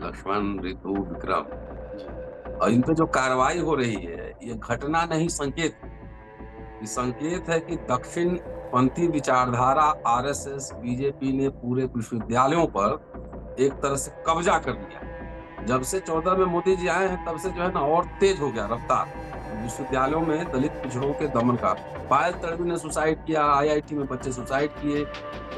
लक्ष्मण, ऋतु, विक्रम जी, और इन पे जो कार्रवाई हो रही है, ये घटना नहीं संकेत है। ये संकेत है कि दक्षिणपंथी विचारधारा आरएसएस, बीजेपी ने पूरे विश्वविद्यालयों पर एक तरह से कब्जा कर लिया है। जब से 14 में मोदी जी आए हैं, तब से जो है ना और तेज हो गया रफ्तार। विश्वविद्यालयों में दलित पिछड़ों के दमन का। पायल तडवी ने सुसाइड किया, आईआईटी में बच्चे सुसाइड किए।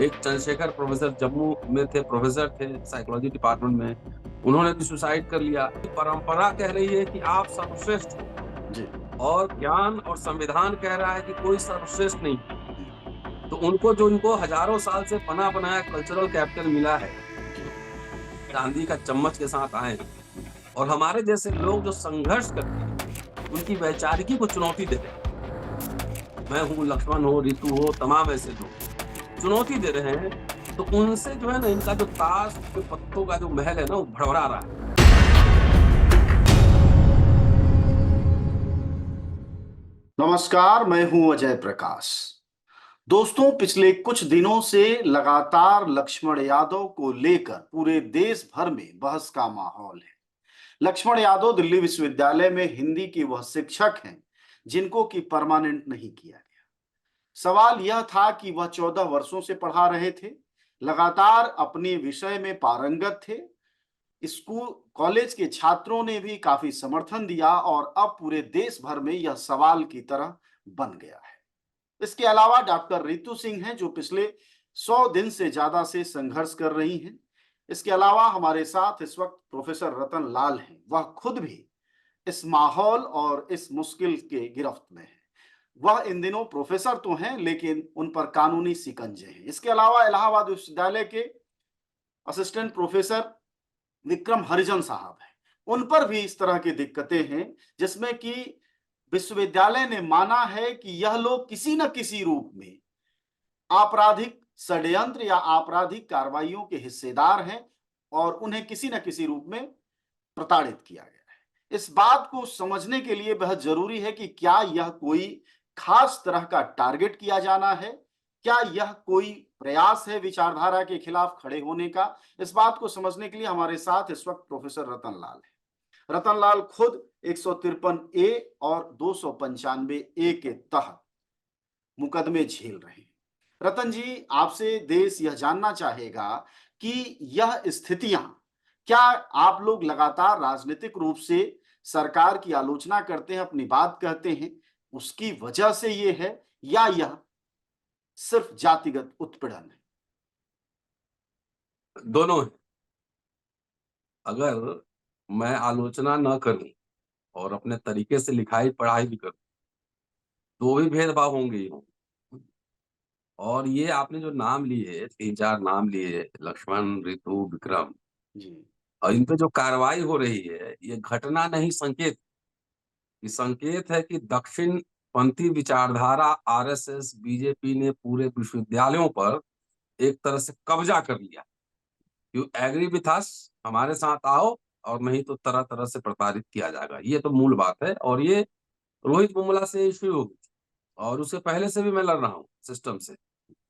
एक चंद्रशेखर प्रोफेसर जम्मू में थे, प्रोफेसर थे साइकोलॉजी डिपार्टमेंट में, उन्होंने भी सुसाइड कर लिया। परंपरा कह रही है कि आप सर्वश्रेष्ठ हो जी, और ज्ञान और संविधान कह रहा है कि कोई सर्वश्रेष्ठ नहीं। जी, तो उनको जो इनको हजारों साल से बना बनाया कल्चरल कैपिटल मिला है, जी, गांधी का चम्मच के साथ आए हैं और हमारे जैसे लोग जो संघर्ष करके उनकी वैचारिकी को चुनौती दे रहे हैं। मैं हूँ, लक्ष्मण हो, ऋतु हो, तमाम ऐसे लोग चुनौती दे रहे हैं। तो उनसे जो है ना इनका जो ताश के पत्तों का जो महल है ना वो भड़बड़ा रहा है। नमस्कार, मैं हूं अजय प्रकाश। दोस्तों, पिछले कुछ दिनों से लगातार लक्ष्मण यादव को लेकर पूरे देश भर में बहस का माहौल है। लक्ष्मण यादव दिल्ली विश्वविद्यालय में हिंदी की वह शिक्षक हैं जिनको कि परमानेंट नहीं किया गया। सवाल यह था कि वह 14 वर्षों से पढ़ा रहे थे, लगातार अपने विषय में पारंगत थे। स्कूल कॉलेज के छात्रों ने भी काफी समर्थन दिया और अब पूरे देश भर में यह सवाल की तरह बन गया है। इसके अलावा डॉक्टर रितु सिंह हैं जो पिछले 100 दिन से ज्यादा से संघर्ष कर रही हैं। इसके अलावा हमारे साथ इस वक्त प्रोफेसर रतन लाल हैं, वह खुद भी इस माहौल और इस मुश्किल के गिरफ्त में है। वह इन दिनों प्रोफेसर तो हैं लेकिन उन पर कानूनी शिकंजे हैं। इसके अलावा इलाहाबाद विश्वविद्यालय के असिस्टेंट प्रोफेसर विक्रम हरिजन साहब हैं, उन पर भी इस तरह की दिक्कतें हैं जिसमें कि विश्वविद्यालय ने माना है कि यह लोग किसी न किसी रूप में आपराधिक षड्यंत्र या आपराधिक कार्रवाइयों के हिस्सेदार हैं और उन्हें किसी न किसी रूप में प्रताड़ित किया गया है। इस बात को समझने के लिए बहुत जरूरी है कि क्या यह कोई खास तरह का टारगेट किया जाना है, क्या यह कोई प्रयास है विचारधारा के खिलाफ खड़े होने का। इस बात को समझने के लिए हमारे साथ इस वक्त प्रोफेसर रतन लाल है। रतन लाल खुद 153 ए और 295 ए के तहत मुकदमे झेल रहे हैं। रतन जी, आपसे देश यह जानना चाहेगा कि यह स्थितियां, क्या आप लोग लगातार राजनीतिक रूप से सरकार की आलोचना करते हैं, अपनी बात कहते हैं, उसकी वजह से ये है या यह सिर्फ जातिगत उत्पीड़न है? दोनों है। अगर मैं आलोचना न करूं और अपने तरीके से लिखाई पढ़ाई भी करूं तो भी भेदभाव होंगे ही होंगे। और ये आपने जो नाम लिए, 3-4 नाम लिए, लक्ष्मण, ऋतु, विक्रम जी, और इन पे जो कार्रवाई हो रही है, ये घटना नहीं संकेत। ये संकेत है कि दक्षिणपंथी विचारधारा आरएसएस, बीजेपी ने पूरे विश्वविद्यालयों पर एक तरह से कब्जा कर लिया। यू एग्री विथ अस, हमारे साथ आओ और नहीं तो तरह-तरह से प्रताड़ित किया जाएगा। ये तो मूल बात है और ये रोहित मुमला से शुरू हुई और उससे पहले से भी मैं लड़ रहा हूँ सिस्टम से।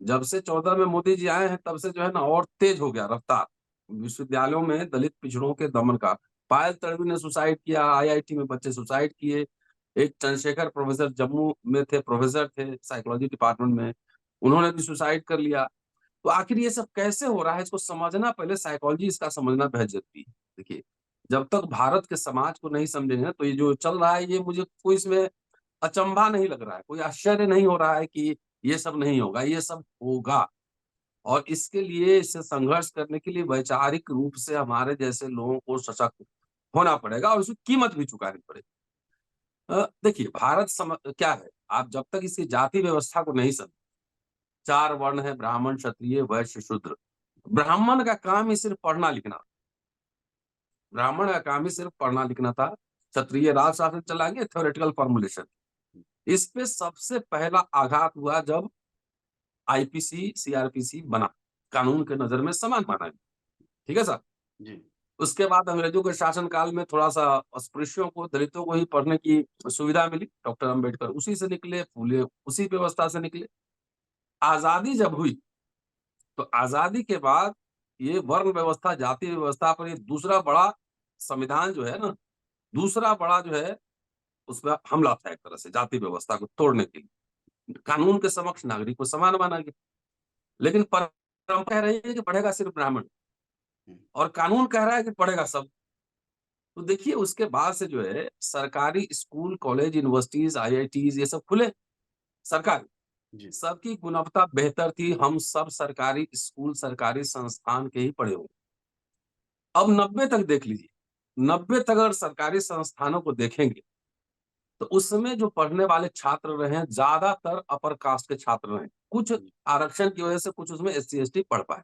जब से 14 में मोदी जी आए हैं, तब से जो है ना और तेज हो गया रफ्तार। विश्वविद्यालयों में दलित पिछड़ों के दमन का। पायल तडवी ने सुसाइड किया, आईआईटी में बच्चे सुसाइड किए। एक चंद्रशेखर प्रोफेसर जम्मू में थे, प्रोफेसर थे साइकोलॉजी डिपार्टमेंट में, उन्होंने भी सुसाइड कर लिया। तो आखिर ये सब कैसे हो रहा है, इसको समझना, पहले साइकोलॉजी इसका समझना बेहद जरूरी है। देखिए, जब तक भारत के समाज को नहीं समझेंगे ना, तो ये जो चल रहा है, ये मुझे कोई इसमें अचंभा नहीं लग रहा है, कोई आश्चर्य नहीं हो रहा है कि ये सब नहीं होगा, ये सब होगा। और इसके लिए, इससे संघर्ष करने के लिए वैचारिक रूप से हमारे जैसे लोगों को सशक्त होना पड़ेगा और उसकी कीमत भी चुकानी पड़ेगी। देखिए, क्या है, आप जब तक इसकी जाति व्यवस्था को नहीं समझे, 4 वर्ण है, ब्राह्मण, क्षत्रिय, वैश्य, शूद्र। ब्राह्मण का काम ही सिर्फ पढ़ना लिखना। ब्राह्मण का काम ही सिर्फ पढ़ना लिखना था। क्षत्रिय राज शासन चलाएंगे, थ्योरेटिकल फॉर्मुलेशन। इस पे सबसे पहला आघात हुआ जब आईपीसी, सीआरपीसी बना, कानून के नजर में समान माना गया। ठीक है सर? जी, उसके बाद अंग्रेजों के शासन काल में थोड़ा-सा अस्पृश्यों को, दलितों को ही पढ़ने की सुविधा मिली। डॉक्टर अम्बेडकर उसी से निकले, फूले उसी व्यवस्था से निकले। आज़ादी जब हुई, तो आज़ादी के बाद ये वर्ण व्यवस्था, जाति व्यवस्था पर ये दूसरा बड़ा संविधान जो है ना, दूसरा बड़ा जो है उसमें हमला था एक तरह से जाति व्यवस्था को तोड़ने के लिए। कानून के समक्ष नागरिक को समान माना गया, लेकिन परंपरा कह रही है कि पढ़ेगा सिर्फ ब्राह्मण, और कानून कह रहा है कि पढ़ेगा सब। तो देखिए उसके बाद से जो है सरकारी स्कूल, कॉलेज, यूनिवर्सिटीज, आईआईटीज ये सब खुले सरकारी, जी सबकी गुणवत्ता बेहतर थी। हम सब सरकारी स्कूल, सरकारी संस्थान के ही पढ़े हुए। अब 90 तक देख लीजिए, 90 तक अगर सरकारी संस्थानों को देखेंगे तो उस समय जो पढ़ने वाले छात्र रहे हैं ज्यादातर अपर कास्ट के छात्र रहे। कुछ आरक्षण की वजह से कुछ उसमें एससी एसटी पढ़ पाए।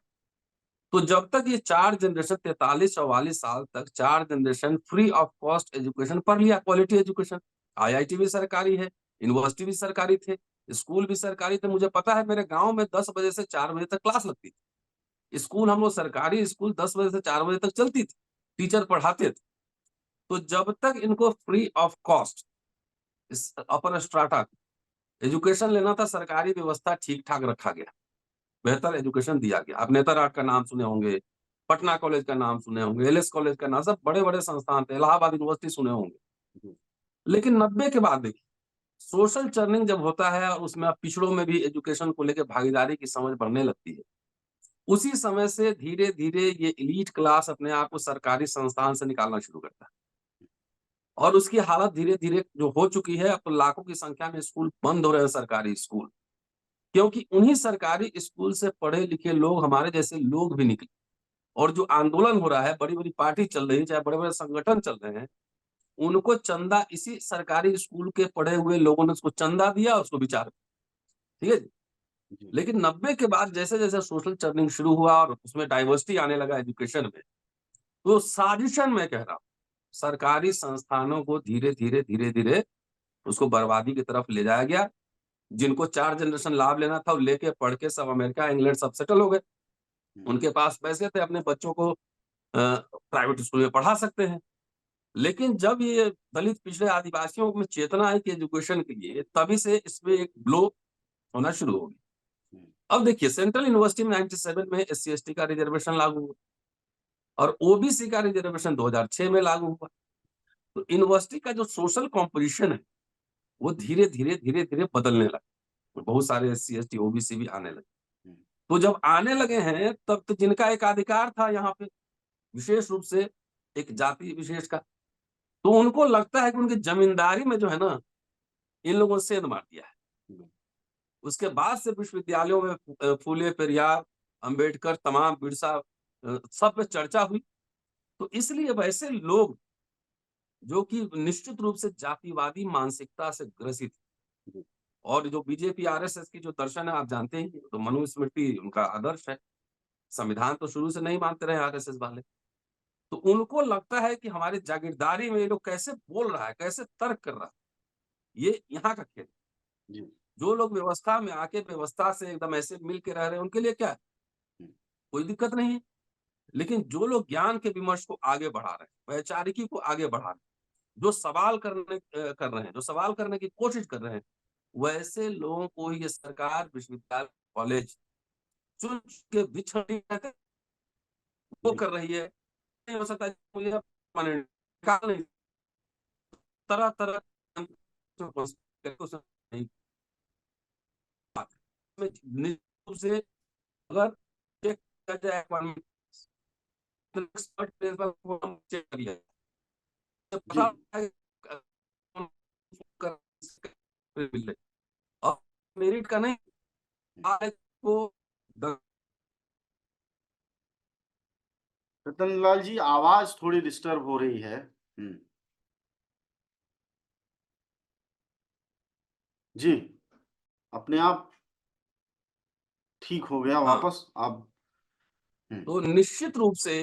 तो जब तक ये 4 जनरेशन 43-44 साल तक 4 generation free of cost education पढ़ लिया, क्वालिटी एजुकेशन। आईआईटी भी सरकारी है, यूनिवर्सिटी भी सरकारी थे, स्कूल भी सरकारी थे। मुझे पता है मेरे गांव में 10 बजे से 4 बजे तक क्लास लगती थी। स्कूल हम लोग सरकारी स्कूल 10 बजे से 4 बजे तक चलती थी, टीचर पढ़ाते थे। तो जब तक इनको फ्री ऑफ कॉस्ट इस अपर स्ट्राटा एजुकेशन लेना था, सरकारी व्यवस्था ठीक ठाक रखा गया, बेहतर एजुकेशन दिया गया। आप नेतरहाट का नाम सुने होंगे, पटना कॉलेज का नाम सुने होंगे, एलएस कॉलेज का नाम, सब बड़े बड़े संस्थान थे, इलाहाबाद यूनिवर्सिटी सुने होंगे। लेकिन 90 के बाद देखिए सोशल चर्निंग जब होता है और उसमें अब पिछड़ों में भी एजुकेशन को लेकर भागीदारी की समझ बढ़ने लगती है, उसी समय से धीरे धीरे ये एलीट क्लास अपने आप को सरकारी संस्थान से निकालना शुरू करता है। और उसकी हालत धीरे धीरे जो हो चुकी है, अब तो लाखों की संख्या में स्कूल बंद हो रहे हैं, सरकारी स्कूल, क्योंकि उन्हीं सरकारी स्कूल से पढ़े लिखे लोग, हमारे जैसे लोग भी निकले। और जो आंदोलन हो रहा है, बड़ी बड़ी पार्टी चल रही है, चाहे बड़े बड़े संगठन चल रहे हैं, उनको चंदा इसी सरकारी स्कूल के पढ़े हुए लोगों ने उसको चंदा दिया, उसको विचार, ठीक है जी। जी लेकिन 90 के बाद जैसे जैसे सोशल चर्निंग शुरू हुआ और उसमें डाइवर्सिटी आने लगा एजुकेशन में, तो साजिशन मैं कह रहा हूँ सरकारी संस्थानों को धीरे धीरे धीरे धीरे उसको बर्बादी की तरफ ले जाया गया। जिनको 4 जनरेशन लाभ लेना था वो लेके पढ़ के सब अमेरिका, इंग्लैंड सब सेटल हो गए। उनके पास पैसे थे, अपने बच्चों को प्राइवेट स्कूल में पढ़ा सकते हैं। लेकिन जब ये दलित पिछड़े आदिवासियों में चेतना आई कि एजुकेशन के लिए, तभी से इसमें एक ब्लो होना शुरू हो गई। अब देखिए सेंट्रल यूनिवर्सिटी में 97 में एससी एसटी का रिजर्वेशन लागू हुआ और ओबीसी का रिजर्वेशन 2006 में लागू हुआ। तो यूनिवर्सिटी का जो सोशल कॉम्पोजिशन है वो धीरे धीरे धीरे धीरे बदलने लगा। बहुत सारे एससी एसटी ओबीसी भी आने लगे। तो जब आने लगे हैं तब तो जिनका एक अधिकार था यहाँ पे, विशेष रूप से एक जाति विशेष का, तो उनको लगता है कि उनकी जमींदारी में जो है ना, इन लोगों ने सेंध मार दिया है। उसके बाद से विश्वविद्यालयों में फूले, पेरियार, अंबेडकर, तमाम बिरसा, सब पे चर्चा हुई। तो इसलिए वैसे लोग जो कि निश्चित रूप से जातिवादी मानसिकता से ग्रसित, और जो बीजेपी आरएसएस की जो दर्शन है आप जानते ही, तो मनुस्मृति उनका आदर्श है। संविधान तो शुरू से नहीं मानते रहे आरएसएस वाले। तो उनको लगता है कि हमारी जागीरदारी में ये लोग कैसे बोल रहा है, कैसे तर्क कर रहा है, ये यहाँ का खेल। जो लोग व्यवस्था में आके व्यवस्था से एकदम ऐसे मिल के रह रहे हैं, उनके लिए क्या है, कोई दिक्कत नहीं है। लेकिन जो लोग ज्ञान के विमर्श को आगे बढ़ा रहे हैं, वैचारिकी को आगे बढ़ा रहे हैं, जो सवाल कर रहे हैं, जो सवाल करने की कोशिश कर रहे हैं, वैसे लोगों को ये सरकार, विश्वविद्यालय, कॉलेज चुन के बिछड़ी वो कर रही है। नहीं हो सकता मुझे निकाल नहीं, तरह तरह नहीं से अगर चेक किया जाए चेक करिए, जी और मेरिट का नहीं वो रतनलाल जी, आवाज थोड़ी डिस्टर्ब हो रही है। जी अपने आप ठीक हो गया हाँ, वापस आप। तो निश्चित रूप से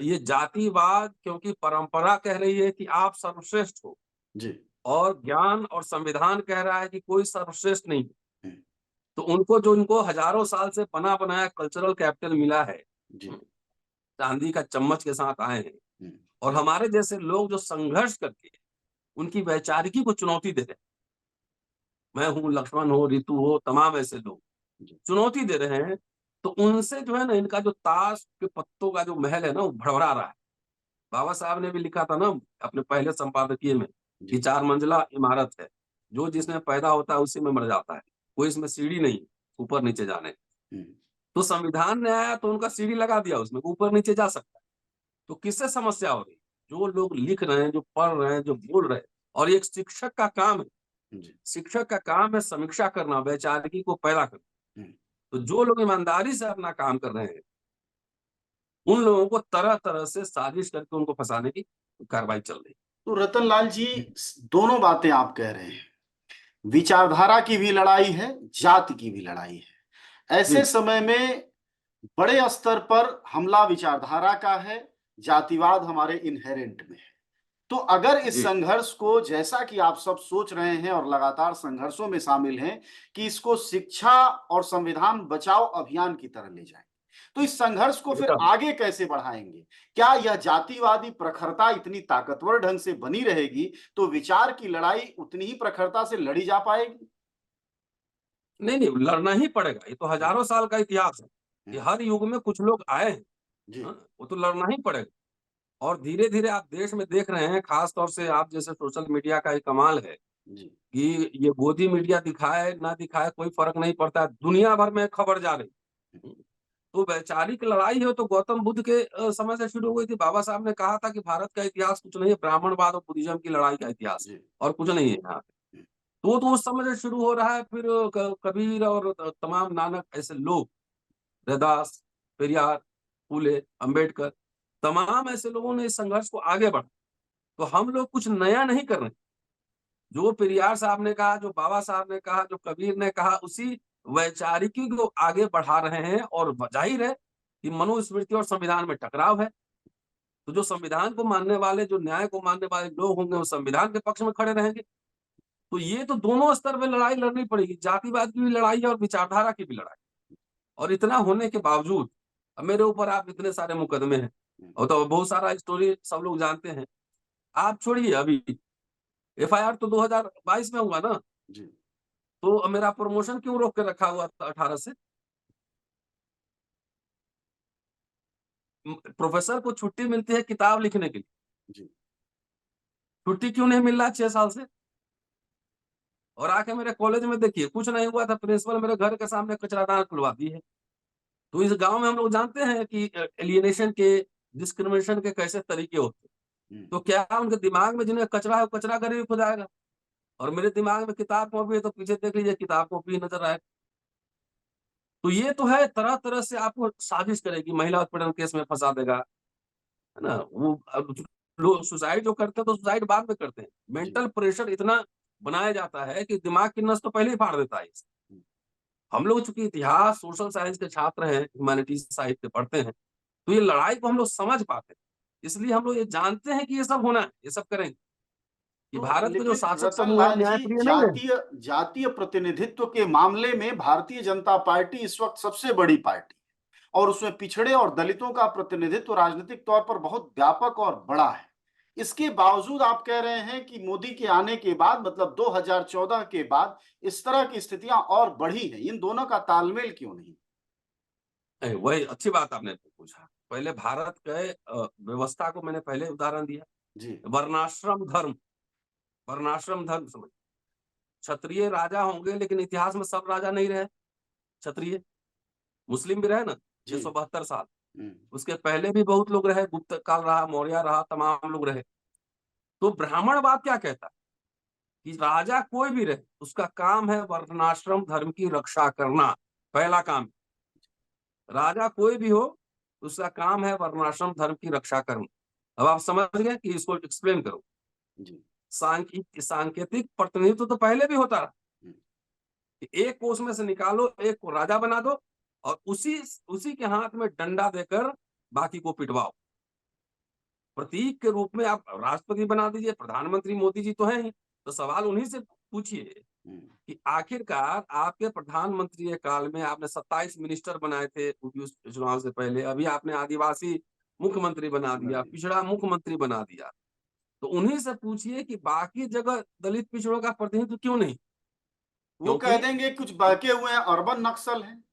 ये जातिवाद, क्योंकि परंपरा कह रही है कि आप सर्वश्रेष्ठ हो, जी और ज्ञान और संविधान कह रहा है कि कोई सर्वश्रेष्ठ नहीं। तो उनको जो इनको हजारों साल से बना बनाया कल्चरल कैपिटल मिला है, जी चांदी का चम्मच के साथ आए हैं, और हमारे जैसे लोग जो संघर्ष करके उनकी वैचारिकी को चुनौती दे रहे हैं, मैं हूं, लक्ष्मण हो, ऋतु हो, तमाम ऐसे लोग चुनौती दे रहे हैं, तो उनसे जो है ना इनका जो ताश के पत्तों का जो महल है ना वो भड़बड़ा रहा है। बाबा साहब ने भी लिखा था ना अपने पहले संपादकीय में कि जी। 4 मंजिला इमारत है, जो जिसमें पैदा होता है उसी में मर जाता है, कोई इसमें सीढ़ी नहीं ऊपर नीचे जाने की। हम्म। तो संविधान ने आया तो उनका सीढ़ी लगा दिया उसमें, ऊपर नीचे जा सकता है। तो किससे समस्या हो रही है? जो लोग लिख रहे हैं, जो पढ़ रहे हैं, जो बोल रहे हैं, और ये एक शिक्षक का काम है। जी। शिक्षक का काम है समीक्षा करना, वैचारिकी को पैदा करना। हम्म। तो जो लोग ईमानदारी से अपना काम कर रहे हैं, उन लोगों को तरह-तरह से साजिश करके उनको फँसाने की कार्रवाई चल रही तो रतनलाल जी, है। दोनों बातें आप कह रहे हैं, विचारधारा की भी लड़ाई है, जाति की भी लड़ाई है। ऐसे जी, समय में बड़े स्तर पर हमला विचारधारा का है, जातिवाद हमारे इनहेरेंट में है। तो अगर इस जी। संघर्ष को, जैसा कि आप सब सोच रहे हैं और लगातार संघर्षों में शामिल हैं, कि इसको शिक्षा और संविधान बचाओ अभियान की तरह ले जाएं, तो इस संघर्ष को फिर एकदम। आगे कैसे बढ़ाएंगे? क्या यह जातिवादी प्रखरता इतनी ताकतवर ढंग से बनी रहेगी तो विचार की लड़ाई उतनी ही प्रखरता से लड़ी जा पाएगी? नहीं, नहीं, लड़ना ही पड़ेगा। ये तो जी। हज़ारों साल का इतिहास है। ये हम्म। हर युग में कुछ लोग आए हैं, जी। हाँ? वो तो लड़ना ही पड़ेगा। और धीरे-धीरे आप देश में देख रहे हैं, ख़ास तौर से आप जैसे सोशल मीडिया का ही कमाल है जी। कि ये गोदी मीडिया दिखाए, ना दिखाए कोई फ़र्क नहीं पड़ता। दुनिया भर में खबर जा रही है। तो वैचारिक लड़ाई है तो गौतम बुद्ध के समय से शुरू हुई थी। बाबा साहब ने कहा था कि भारत का इतिहास कुछ नहीं है, ब्राह्मणवाद और बुद्धिज़्म की लड़ाई का इतिहास जी। है और कुछ नहीं है यहाँ पे। तो वो तो उस समय से शुरू हो रहा है, फिर कबीर और तमाम नानक ऐसे लोग, रैदास, पेरियार, फूले, अंबेडकर, तमाम ऐसे लोगों ने इस संघर्ष को आगे बढ़ा। तो हम लोग कुछ नया नहीं कर रहे हैं। जो पेरियार साहब ने कहा, जो बाबा साहब ने कहा, जो कबीर ने कहा, उसी वैचारिकी को आगे बढ़ा रहे हैं और ज़ाहिर है कि मनुस्मृति और संविधान में टकराव है। तो जो संविधान को मानने वाले, जो न्याय को मानने वाले लोग होंगे, वो संविधान के पक्ष में खड़े रहेंगे। तो ये तो दोनों स्तर पे लड़ाई लड़नी पड़ेगी, जातिवाद की भी लड़ाई है और विचारधारा की भी लड़ाई। और इतना होने के बावजूद अब मेरे ऊपर आप इतने सारे मुकदमे हैं और तो बहुत सारा स्टोरी सब लोग जानते हैं। आप छोड़िए अभी एफआईआर तो 2022 में हुआ ना, जी। तो अब मेरा प्रमोशन क्यों रोक के रखा हुआ था 18 से? प्रोफेसर को छुट्टी मिलती है किताब लिखने के लिए, जी। छुट्टी क्यों नहीं मिल रहा 6 साल से? और आके मेरे कॉलेज में देखिए कुछ नहीं हुआ था, प्रिंसिपल मेरे घर के सामने कचरादान खुलवा दी है। तो इस गाँव में हम लोग जानते हैं कि एलियनेशन के, डिस्क्रिमिनेशन के कैसे तरीके होते हैं। हम्म। तो क्या उनके दिमाग में जिन्हें कचरा है, वो कचरा घर ही खो जाएगा? और मेरे दिमाग में किताब कॉपी है तो पीछे देख लीजिए किताब कॉपी नज़र आए। तो ये तो है तरह-तरह से आपको साजिश करेगी, महिला उत्पीड़न केस में फँसा देगा, है ना? वो अब लोग सुसाइड जो करते हैं तो सुसाइड बाद में करते हैं। जी। मेंटल प्रेशर इतना बनाया जाता है कि दिमाग की नस तो पहले ही फाड़ देता है इससे। हम्म। हम लोग चूँकि इतिहास, सोशल साइंस के छात्र हैं, ह्यूमैनिटीज़ साहित्य पढ़ते हैं, तो ये लड़ाई को हम लोग समझ पाते हैं। इसलिए हम लोग ये जानते हैं कि ये सब होना है, ये सब करेंगे। कि तो भारत के जो लेकिन शासक समूह है रतनलाल जी, न्यायप्रिय नहीं है। जातीय जातीय प्रतिनिधित्व के मामले में भारतीय जनता पार्टी इस वक्त सबसे बड़ी पार्टी है और उसमें पिछड़े और दलितों का प्रतिनिधित्व राजनीतिक तौर पर बहुत व्यापक और बड़ा है। इसके बावजूद आप कह रहे हैं कि मोदी के आने के बाद, मतलब 2014 के बाद, इस तरह की स्थितियां और बढ़ी हैं। इन दोनों का तालमेल क्यों नहीं? वही अच्छी बात आपने पूछा। पहले भारत के व्यवस्था को मैंने पहले उदाहरण दिया। जी। वर्णाश्रम धर्म, वर्णाश्रम धर्म समझ, क्षत्रिय राजा होंगे लेकिन इतिहास में सब राजा नहीं रहे क्षत्रिय। मुस्लिम भी रहे ना जी। 672 साल। हम्म। उसके पहले भी बहुत लोग रहे, गुप्त काल रहा, मौर्य रहा, तमाम लोग रहे। तो ब्राह्मणवाद क्या कहता है कि राजा कोई भी रहे, उसका काम है वर्णाश्रम धर्म की रक्षा करना, पहला काम। राजा कोई भी हो, उसका काम है वर्णाश्रम धर्म की रक्षा करना। अब आप समझ गए कि इसको एक्सप्लेन करो। जी। सांकेतिक प्रतिनिधित्व तो पहले भी होता रहा हम्म। कि एक कोष में से निकालो, एक को राजा बना दो और उसी उसी के हाथ में डंडा देकर बाकी को पिटवाओ। प्रतीक के रूप में आप राष्ट्रपति बना दीजिए, प्रधानमंत्री मोदी जी तो हैं ही। तो सवाल उन्हीं से पूछिए हम्म। कि आखिरकार आपके प्रधानमंत्री के काल में आपने 27 मिनिस्टर बनाए थे चुनाव से पहले, अभी आपने आदिवासी मुख्यमंत्री बना दिया, बनाइए। पिछड़ा मुख्यमंत्री बना दिया। तो उन्हीं से पूछिए कि बाकी जगह दलित पिछड़ों का प्रतिनिधित्व क्यों नहीं? वो कह क्योंकि देंगे कुछ बहके हुए हैं, अर्बन नक्सल हैं।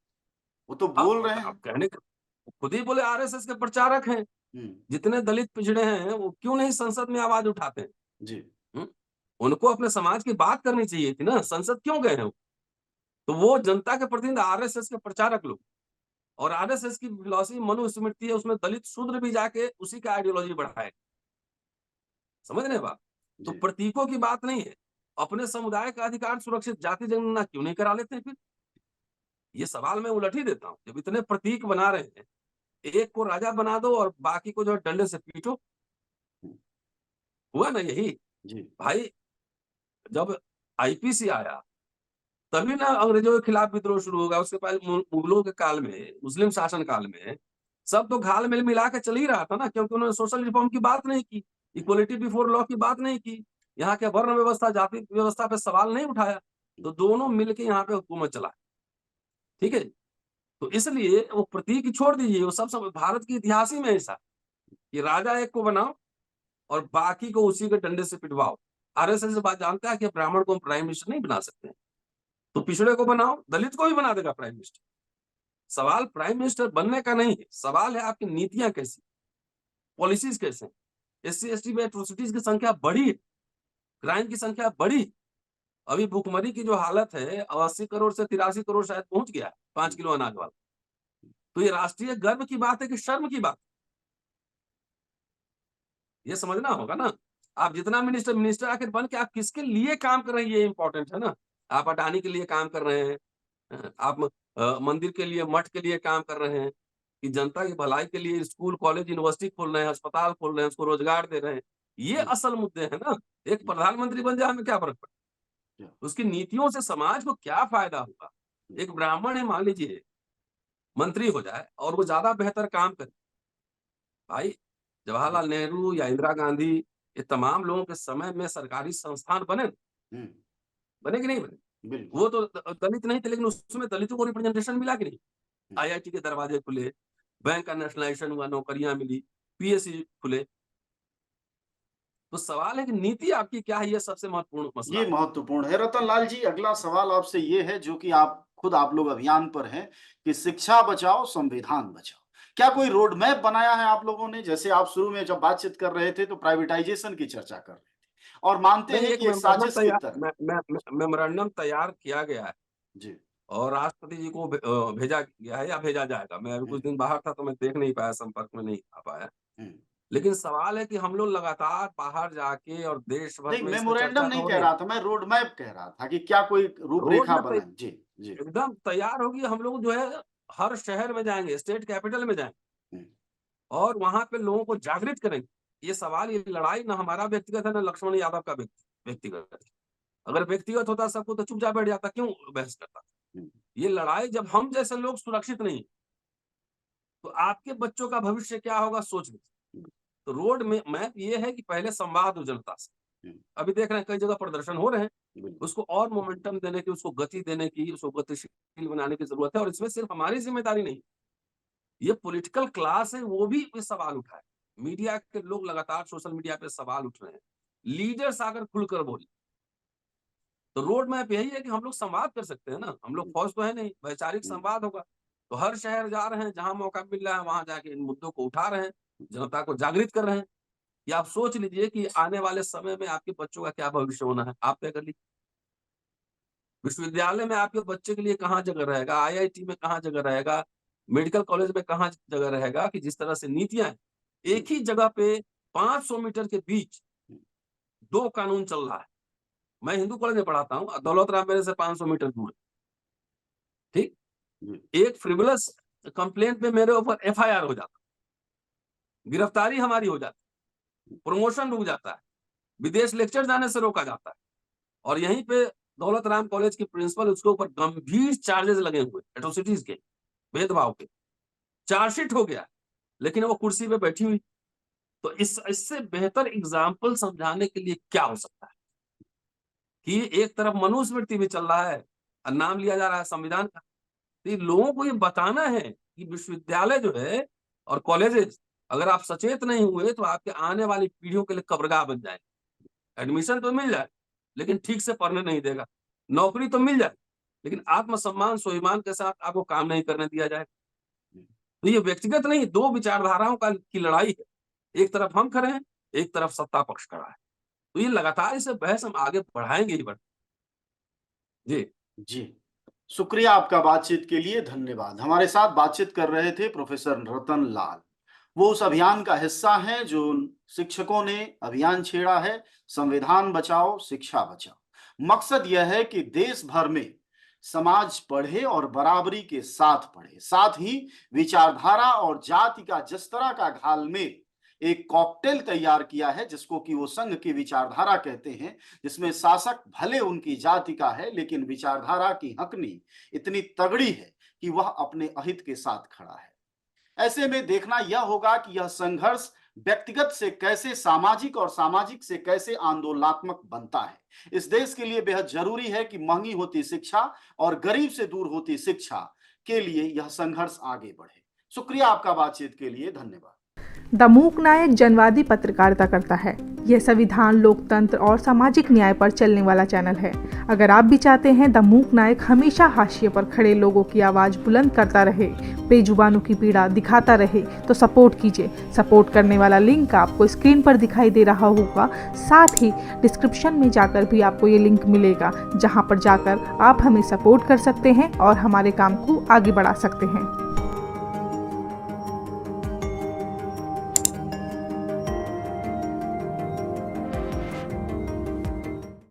वो तो बोल रहे हैं। आप कहने खुद ही बोले आरएसएस के प्रचारक हैं। जितने दलित पिछड़े हैं वो क्यों नहीं संसद में आवाज उठाते हैं? जी। हुँ? उनको अपने समाज की बात करनी चाहिए थी ना, संसद क्यों गए हैं वो? तो वो जनता के प्रतिनिधि आरएसएस के प्रचारक लोग, और आरएसएस की फिलॉसफी मनुस्मृति है, उसमें दलित शूद्र भी जाके उसी का आइडियोलॉजी बढ़ाए। समझ रहे हैं बात? तो जी। प्रतीकों की बात नहीं है। अपने समुदाय का अधिकार सुरक्षित जाति जनगणना क्यों नहीं करा लेते हैं फिर? ये सवाल मैं उलट ही देता हूँ। जब इतने प्रतीक बना रहे हैं, एक को राजा बना दो और बाकी को जो है डंडे से पीटो। हुआ ना यही? जी। भाई जब आईपीसी आया तभी ना अंग्रेजों के खिलाफ विद्रोह शुरू होगा। उसके पहले मुगलों के काल में, मुस्लिम शासन काल में सब तो घाल मिल मिला के चल ही रहा था ना, क्योंकि उन्होंने सोशल रिफॉर्म की बात नहीं की, इक्वलिटी बिफोर लॉ की बात नहीं की, यहाँ के वर्ण व्यवस्था, जाति व्यवस्था पे सवाल नहीं उठाया। तो दोनों मिलके यहाँ पे हुकूमत चला। ठीक है? तो इसलिए वो प्रतीक छोड़ दीजिए, वो सब भारत के इतिहास ही में ऐसा कि राजा एक को बनाओ और बाकी को उसी के डंडे से पिटवाओ। आरएसएस बात जानता है कि ब्राह्मण को हम प्राइम मिनिस्टर नहीं बना सकते, तो पिछड़े को बनाओ, दलित को भी बना देगा प्राइम मिनिस्टर। सवाल प्राइम मिनिस्टर बनने का नहीं है, सवाल है आपकी नीतियां कैसी, पॉलिसीज कैसे। एससी एसटी में एट्रोसिटीज की संख्या बढ़ी, क्राइम की संख्या बढ़ी। अभी भूखमरी की जो हालत है 80 करोड़ से 83 करोड़ शायद पहुंच गया है 5 किलो अनाज वाला। तो ये राष्ट्रीय गर्व की बात है कि शर्म की बात? ये समझना होगा ना। आप जितना मिनिस्टर मिनिस्टर आखिर बन के आप किसके लिए काम कर रहे हैं, ये इंपॉर्टेंट है ना। आप अडानी के लिए काम कर रहे हैं, आप मंदिर के लिए, मठ के लिए काम कर रहे हैं, कि जनता की भलाई के लिए स्कूल कॉलेज यूनिवर्सिटी खोल रहे हैं, अस्पताल खोल रहे हैं, उसको रोजगार दे रहे हैं। ये जी। असल मुद्दे हैं ना। एक प्रधानमंत्री बन जाए हमें क्या फर्क क्या? पड़ता, उसकी नीतियों से समाज को क्या फायदा होगा। एक ब्राह्मण है मान लीजिए, मंत्री हो जाए और वो ज्यादा बेहतर काम करे। भाई जवाहरलाल नेहरू या इंदिरा गांधी, ये तमाम लोगों के समय में सरकारी संस्थान बने न? हम्म। बने कि नहीं बने? बिल्कुल। वो तो दलित नहीं थे, लेकिन उसमें दलितों को रिप्रेजेंटेशन मिला कि नहीं? आईआईटी के दरवाजे खुले, बैंक का नेशनलाइजेशन हुआ, नौकरियां मिली, पीएससी खुले। तो सवाल है कि नीति आपकी क्या है, ये सबसे महत्वपूर्ण मसला ये है। महत्वपूर्ण है। रतन लाल जी, अगला सवाल आपसे ये है, जो कि आप लोग अभियान पर हैं, कि शिक्षा बचाओ संविधान बचाओ। क्या कोई रोड मैप बनाया है आप लोगों ने? जैसे आप शुरू में जब बातचीत कर रहे थे तो प्राइवेटाइजेशन की चर्चा कर रहे थे और मानते नहीं, हैं एक कि एक साजिश की तरह। मेमोरेंडम तैयार किया गया है जी। और राष्ट्रपति जी को भेजा गया है या भेजा जाएगा। मैं अभी हम्म। कुछ दिन बाहर था तो मैं देख नहीं पाया, संपर्क में नहीं आ पाया। हम्म। लेकिन सवाल है कि हम लोग लगातार बाहर जाके और देश भर नहीं, में इस पे मेमोरेंडम चर्चा तो नहीं हो कह रही है। रहा था मैं, रोड मैप कह रहा था कि क्या कोई रोड रूपरेखा मैप बनाए। जी। जी। एकदम तैयार होगी। हम लोग जो है हर शहर में जाएंगे, स्टेट कैपिटल में जाएंगे हम्म। और वहां पे लोगों को जागृत करेंगे। ये सवाल, ये लड़ाई ना हमारा व्यक्तिगत है, ना लक्ष्मण यादव का व्यक्तिगत है। अगर व्यक्तिगत होता सबको तो चुपचाप बैठ जाता, क्यों बहस करता। हम्म। ये लड़ाई जब हम जैसे लोग सुरक्षित नहीं, तो आपके बच्चों का भविष्य क्या होगा सोच लीजिए। तो रोड में मैप ये है कि पहले संवाद हो जनता से। हम्म। अभी देख रहे हैं कई जगह प्रदर्शन हो रहे हैं, बिल्कुल। उसको और मोमेंटम देने की, उसको गति देने की, उसको गतिशील बनाने की जरूरत है। और इसमें सिर्फ हमारी जिम्मेदारी नहीं, ये पॉलिटिकल क्लास है वो भी ये सवाल उठाए। मीडिया के लोग लगातार सोशल मीडिया पे सवाल उठ रहे हैं, लीडर्स आकर खुलकर बोले। तो रोड मैप यही है कि हम लोग संवाद कर सकते हैं ना, हम लोग फौज तो है नहीं, वैचारिक हम्म। संवाद होगा। तो हर शहर जा रहे हैं, जहां मौका मिल रहा है वहां जाके इन मुद्दों को उठा रहे हैं, जनता को जागृत कर रहे हैं। कि आप सोच लीजिए कि आने वाले समय में आपके बच्चों का क्या भविष्य होना है, आप तय कर लीजिए। विश्वविद्यालय में आपके बच्चे के लिए कहाँ जगह रहेगा, आईआईटी में कहाँ जगह रहेगा, मेडिकल कॉलेज में कहाँ जगह रहेगा। कि जिस तरह से नीतियां हैं, एक ही जगह पे 500 मीटर के बीच दो कानून चल रहा है। मैं हिंदू कॉलेज में पढ़ाता हूँ, दौलत राम मेरे से 500 मीटर दूर है। ठीक, जी। एक फ्रिवलस कंप्लेंट पे मेरे ऊपर एफआईआर हो जाता, गिरफ्तारी हमारी हो जाती, प्रमोशन रुक जाता है, विदेश लेक्चर जाने से रोका जाता है। और यहीं पे दौलत राम कॉलेज की प्रिंसिपल, उसके ऊपर गंभीर चार्जेस लगे हुए एट्रोसिटीज के, भेदभाव के, चार्जशीट हो गया, लेकिन वो कुर्सी पे बैठी हुई। तो इससे बेहतर एग्जाम्पल समझाने के लिए क्या हो सकता है कि एक तरफ मनुस्मृति भी चल रहा है और नाम लिया जा रहा है संविधान का। तो ये लोगों को ये बताना है कि विश्वविद्यालय जो है और कॉलेजेस, अगर आप सचेत नहीं हुए तो आपके आने वाली पीढ़ियों के लिए कब्रगाह बन जाए। एडमिशन तो मिल जाए लेकिन ठीक से पढ़ने नहीं देगा, नौकरी तो मिल जाए लेकिन आत्मसम्मान स्वाभिमान के साथ आपको काम नहीं करने दिया जाए। तो ये व्यक्तिगत नहीं, दो विचारधाराओं की लड़ाई है। एक तरफ हम खड़े हैं, एक तरफ सत्ता पक्ष खड़ा है। तो ये लगातार इसे बहस हम आगे बढ़ाएंगे ही जी। जी, शुक्रिया आपका बातचीत के लिए, धन्यवाद। हमारे साथ बातचीत कर रहे थे प्रोफेसर रतन लाल। वो उस अभियान का हिस्सा हैं जो शिक्षकों ने अभियान छेड़ा है, संविधान बचाओ शिक्षा बचाओ। मकसद यह है कि देश भर में समाज पढ़े और बराबरी के साथ पढ़े, साथ ही विचारधारा और जाति का जिस तरह का घालमेल एक कॉकटेल तैयार किया है, जिसको कि वो संघ की विचारधारा कहते हैं, जिसमें शासक भले उनकी जाति का है लेकिन विचारधारा की हकनी इतनी तगड़ी है कि वह अपने अहित के साथ खड़ा है। ऐसे में देखना यह होगा कि यह संघर्ष व्यक्तिगत से कैसे सामाजिक और सामाजिक से कैसे आंदोलनात्मक बनता है। इस देश के लिए बेहद जरूरी है कि महंगी होती शिक्षा और गरीब से दूर होती शिक्षा के लिए यह संघर्ष आगे बढ़े। शुक्रिया आपका बातचीत के लिए, धन्यवाद। द मूक नायक जनवादी पत्रकारिता करता है। यह संविधान, लोकतंत्र और सामाजिक न्याय पर चलने वाला चैनल है। अगर आप भी चाहते हैं द मूक नायक हमेशा हाशिए पर खड़े लोगों की आवाज़ बुलंद करता रहे, बेजुबानों की पीड़ा दिखाता रहे, तो सपोर्ट कीजिए। सपोर्ट करने वाला लिंक आपको स्क्रीन पर दिखाई दे रहा होगा। साथ ही डिस्क्रिप्शन में जाकर भी आपको ये लिंक मिलेगा, जहाँ पर जाकर आप हमें सपोर्ट कर सकते हैं और हमारे काम को आगे बढ़ा सकते हैं।